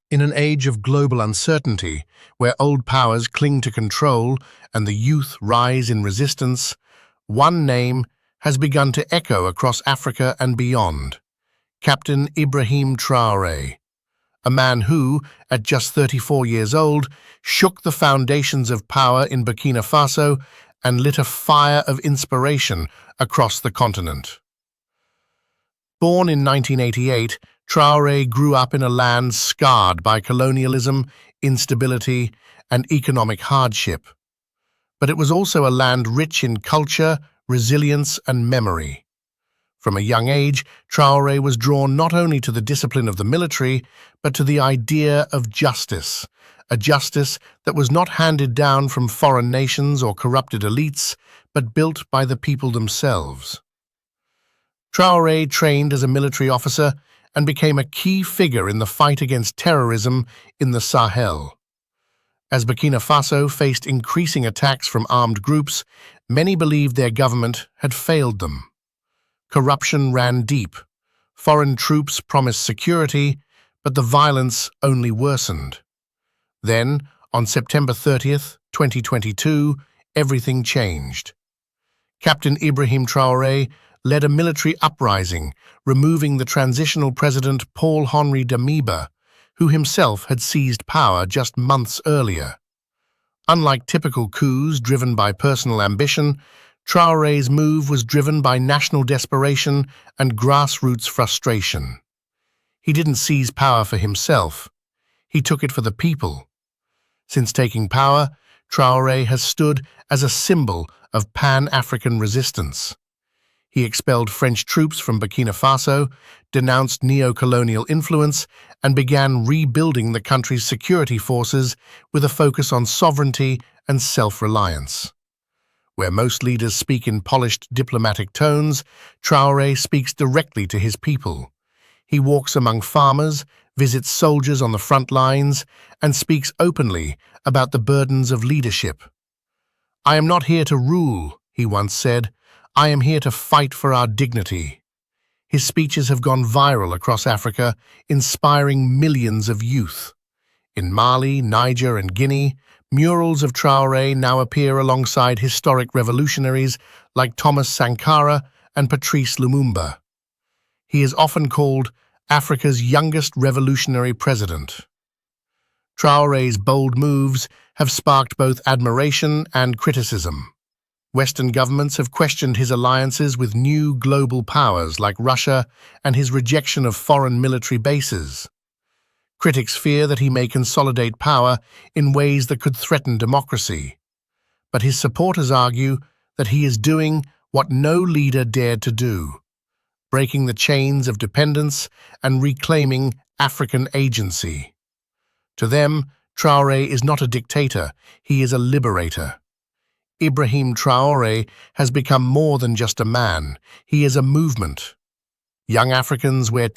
In an age of global uncertainty, where old powers cling to control and the youth rise in resistance, one name has begun to echo across Africa and beyond: Captain Ibrahim Traoré, a man who, at just 34 years old, shook the foundations of power in Burkina Faso and lit a fire of inspiration across the continent. Born in 1988, Traoré grew up in a land scarred by colonialism, instability, and economic hardship. But it was also a land rich in culture, resilience, and memory. From a young age, Traoré was drawn not only to the discipline of the military, but to the idea of justice, a justice that was not handed down from foreign nations or corrupted elites, but built by the people themselves. Traoré trained as a military officer and became a key figure in the fight against terrorism in the Sahel. As Burkina Faso faced increasing attacks from armed groups, many believed their government had failed them. Corruption ran deep. Foreign troops promised security, but the violence only worsened. Then, on September 30th, 2022, everything changed. Captain Ibrahim Traoré led a military uprising, removing the transitional president Paul-Henri Damiba, who himself had seized power just months earlier. Unlike typical coups driven by personal ambition, Traoré's move was driven by national desperation and grassroots frustration. He didn't seize power for himself. He took it for the people. Since taking power, Traoré has stood as a symbol of Pan-African resistance. He expelled French troops from Burkina Faso, denounced neo-colonial influence, and began rebuilding the country's security forces with a focus on sovereignty and self-reliance. Where most leaders speak in polished diplomatic tones, Traoré speaks directly to his people. He walks among farmers, visits soldiers on the front lines, and speaks openly about the burdens of leadership. "I am not here to rule," he once said. "I am here to fight for our dignity." His speeches have gone viral across Africa, inspiring millions of youth. In Mali, Niger, and Guinea, murals of Traoré now appear alongside historic revolutionaries like Thomas Sankara and Patrice Lumumba. He is often called Africa's youngest revolutionary president. Traoré's bold moves have sparked both admiration and criticism. Western governments have questioned his alliances with new global powers like Russia and his rejection of foreign military bases. Critics fear that he may consolidate power in ways that could threaten democracy. But his supporters argue that he is doing what no leader dared to do, breaking the chains of dependence and reclaiming African agency. To them, Traoré is not a dictator, he is a liberator. Ibrahim Traoré has become more than just a man, he is a movement. Young Africans wear